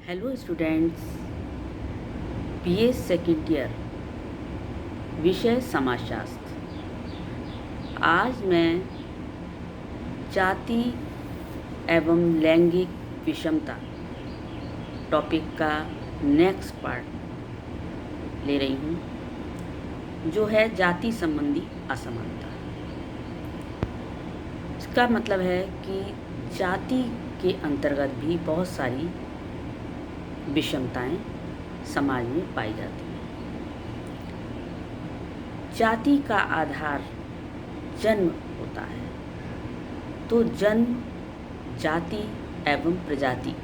Hello students, BA second year, विषय समाजशास्त्र। आज मैं जाति एवं लैंगिक विषमता टॉपिक का नेक्स्ट पार्ट ले रही हूँ, जो है जाति संबंधी असमानता। इसका मतलब है कि जाति के अंतर्गत भी बहुत सारी विषमताएं समाज में पाई जाती हैं। जाति का आधार जन्म होता है, तो जन्म, जाति एवं प्रजाति,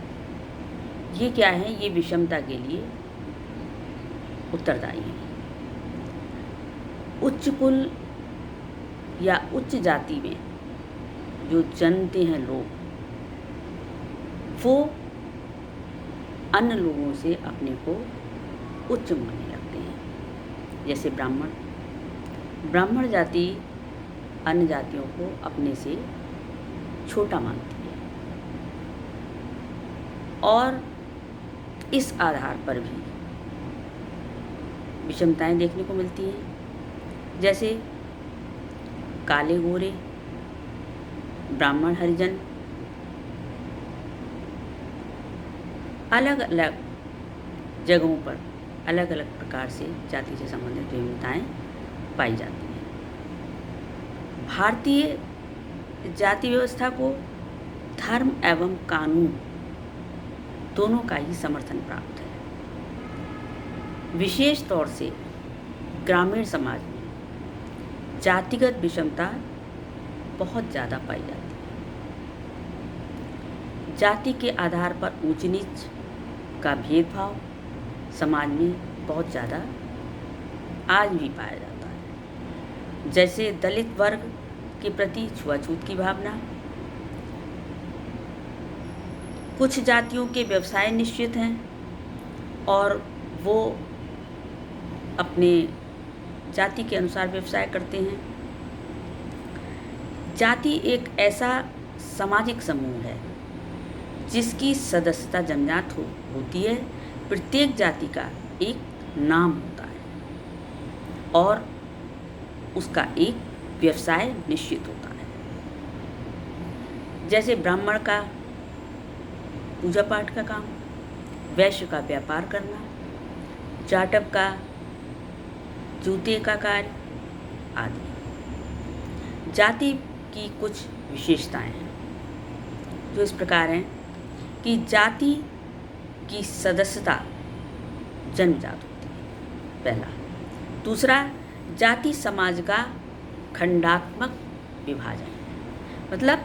ये क्या है? ये विषमता के लिए उत्तरदायी है। उच्च कुल या उच्च जाति में जो जन्मते हैं लोग, वो अन्य लोगों से अपने को उच्च मानने लगते हैं। जैसे ब्राह्मण जाति अन्य जातियों को अपने से छोटा मानती है, और इस आधार पर भी विषमताएं देखने को मिलती हैं। जैसे काले गोरे, ब्राह्मण हरिजन, अलग अलग जगहों पर अलग अलग प्रकार से जाति से संबंधित विभिन्नताएं पाई जाती हैं। भारतीय जाति व्यवस्था को धर्म एवं कानून दोनों का ही समर्थन प्राप्त है। विशेष तौर से ग्रामीण समाज में जातिगत विषमता बहुत ज़्यादा पाई जाती है। जाति के आधार पर ऊंच नीच का भेदभाव समाज में बहुत ज़्यादा आज भी पाया जाता है। जैसे दलित वर्ग के प्रति छुआछूत की भावना, कुछ जातियों के व्यवसाय निश्चित हैं और वो अपने जाति के अनुसार व्यवसाय करते हैं। जाति एक ऐसा सामाजिक समूह है जिसकी सदस्यता जन्मजात होती है। प्रत्येक जाति का एक नाम होता है और उसका एक व्यवसाय निश्चित होता है। जैसे ब्राह्मण का पूजा पाठ का काम, वैश्य का व्यापार करना, जाटव का जूते का कार्य आदि। जाति की कुछ विशेषताएं हैं जो इस प्रकार हैं कि जाति की सदस्यता जन्मजात होती है, पहला। दूसरा, जाति समाज का खंडात्मक विभाजन है, मतलब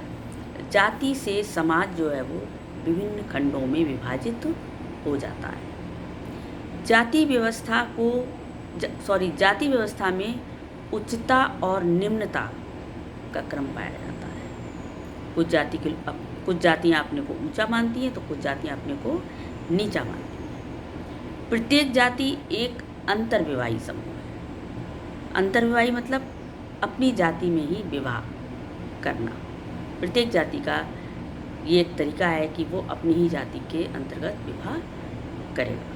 जाति से समाज जो है वो विभिन्न खंडों में विभाजित हो जाता है। जाति व्यवस्था में उच्चता और निम्नता का क्रम पाया जाता है। कुछ जातियाँ अपने को ऊंचा मानती हैं तो कुछ जातियाँ अपने को नीचा मानती हैं। प्रत्येक जाति एक अंतर्विवाही समूह है। अंतर्विवाही मतलब अपनी जाति में ही विवाह करना। प्रत्येक जाति का ये एक तरीका है कि वो अपनी ही जाति के अंतर्गत विवाह करेगा।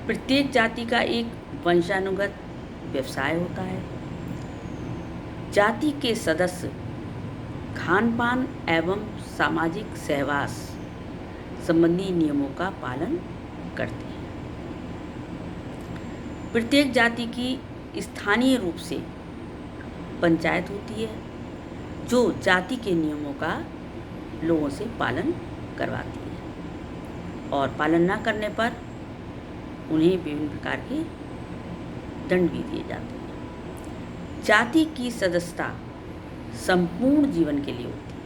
प्रत्येक जाति का एक वंशानुगत व्यवसाय होता है। जाति के सदस्य खान पान एवं सामाजिक सहवास संबंधी नियमों का पालन करते हैं। प्रत्येक जाति की स्थानीय रूप से पंचायत होती है जो जाति के नियमों का लोगों से पालन करवाती है, और पालन न करने पर उन्हें विभिन्न प्रकार के दंड भी दिए जाते हैं। जाति की सदस्यता संपूर्ण जीवन के लिए होती है।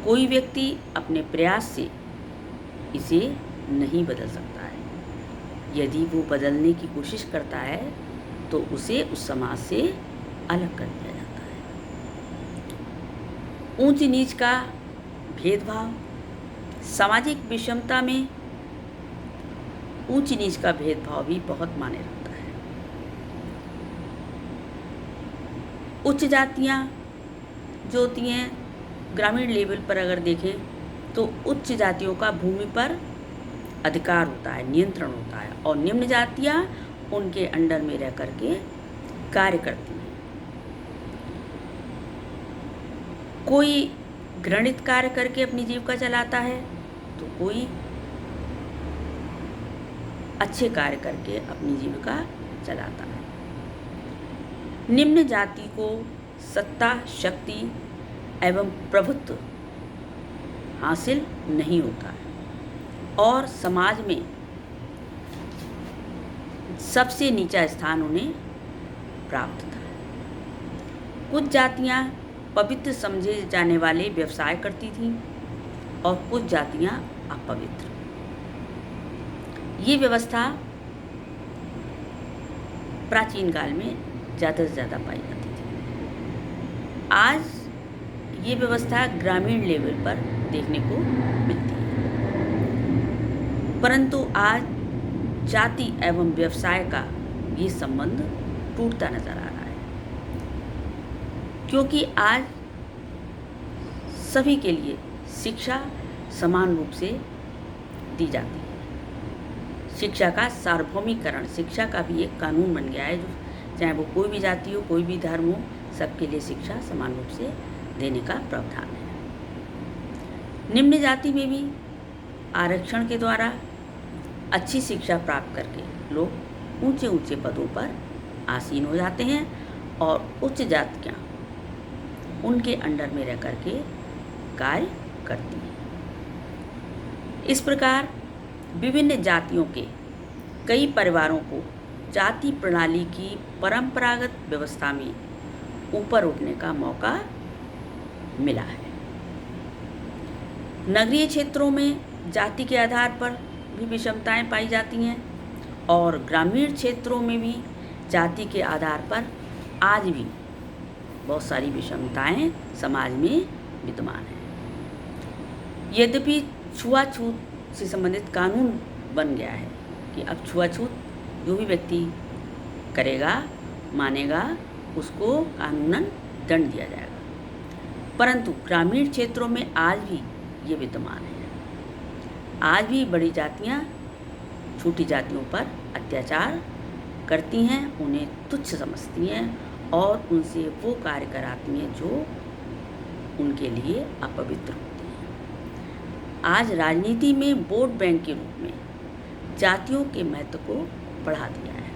कोई व्यक्ति अपने प्रयास से इसे नहीं बदल सकता है। यदि वो बदलने की कोशिश करता है तो उसे उस समाज से अलग कर दिया जाता है। ऊंच नीच का भेदभाव, सामाजिक विषमता में ऊंच नीच का भेदभाव भी बहुत मायने रखता है। उच्च जातियाँ जो होती हैं, ग्रामीण लेवल पर अगर देखें तो उच्च जातियों का भूमि पर अधिकार होता है, नियंत्रण होता है, और निम्न जातियाँ उनके अंडर में रह करके कार्य करती हैं। कोई घृणित कार्य करके अपनी जीविका चलाता है, तो कोई अच्छे कार्य करके अपनी जीविका चलाता है। निम्न जाति को सत्ता, शक्ति एवं प्रभुत्व हासिल नहीं होता है और समाज में सबसे नीचा स्थान उन्हें प्राप्त था। कुछ जातियां पवित्र समझे जाने वाले व्यवसाय करती थीं और कुछ जातियां अपवित्र। ये व्यवस्था प्राचीन काल में ज़्यादा से ज़्यादा पाई जाती थी। आज ये व्यवस्था ग्रामीण लेवल पर देखने को मिलती है, परंतु आज जाति एवं व्यवसाय का ये संबंध टूटता नजर आ रहा है, क्योंकि आज सभी के लिए शिक्षा समान रूप से दी जाती है। शिक्षा का सार्वभौमिकरण, शिक्षा का भी एक कानून बन गया है, जो चाहे वो कोई भी जाति हो, कोई भी धर्म हो, सबके लिए शिक्षा समान रूप से देने का प्रावधान है। निम्न जाति में भी आरक्षण के द्वारा अच्छी शिक्षा प्राप्त करके लोग ऊंचे ऊंचे पदों पर आसीन हो जाते हैं और उच्च जातियाँ उनके अंडर में रह करके कार्य करती हैं। इस प्रकार विभिन्न जातियों के कई परिवारों को जाति प्रणाली की परंपरागत व्यवस्था में ऊपर उठने का मौका मिला है। नगरीय क्षेत्रों में जाति के आधार पर भी विषमताएं पाई जाती हैं और ग्रामीण क्षेत्रों में भी जाति के आधार पर आज भी बहुत सारी विषमताएं समाज में विद्यमान हैं। यद्यपि छुआछूत से संबंधित कानून बन गया है कि अब छुआछूत जो भी व्यक्ति करेगा, मानेगा, उसको कानूनन दंड दिया जाएगा, परंतु ग्रामीण क्षेत्रों में आज भी ये विद्यमान है। आज भी बड़ी जातियाँ छोटी जातियों पर अत्याचार करती हैं, उन्हें तुच्छ समझती हैं और उनसे वो कार्य कराती हैं जो उनके लिए अपवित्र होते हैं। आज राजनीति में वोट बैंक के रूप में जातियों के महत्व को बढ़ा दिया है।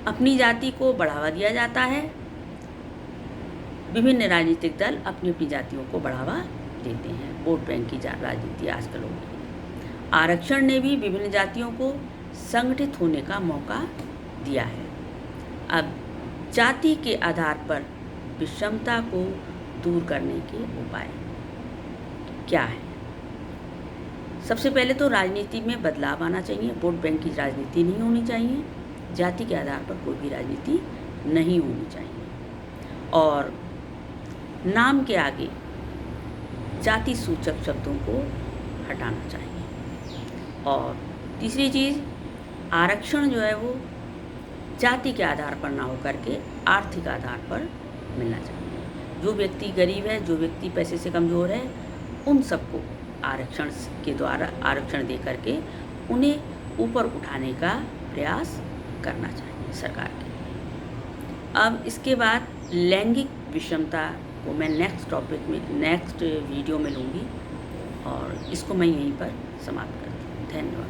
अपनी जाति को बढ़ावा दिया जाता है। विभिन्न राजनीतिक दल अपनी अपनी जातियों को बढ़ावा देते हैं। वोट बैंक की राजनीति आजकल हो गई है। आरक्षण ने भी विभिन्न जातियों को संगठित होने का मौका दिया है। अब जाति के आधार पर विषमता को दूर करने के उपाय क्या है? सबसे पहले तो राजनीति में बदलाव आना चाहिए। वोट बैंक की राजनीति नहीं होनी चाहिए। जाति के आधार पर कोई भी राजनीति नहीं होनी चाहिए और नाम के आगे जाति सूचक शब्दों को हटाना चाहिए। और तीसरी चीज़, आरक्षण जो है वो जाति के आधार पर ना होकर के आर्थिक आधार पर मिलना चाहिए। जो व्यक्ति गरीब है, जो व्यक्ति पैसे से कमज़ोर है, उन सबको आरक्षण के द्वारा आरक्षण दे करके उन्हें ऊपर उठाने का प्रयास करना चाहिए सरकार के। अब इसके बाद लैंगिक विषमता को मैं नेक्स्ट वीडियो में लूँगी और इसको मैं यहीं पर समाप्त करती हूँ। धन्यवाद।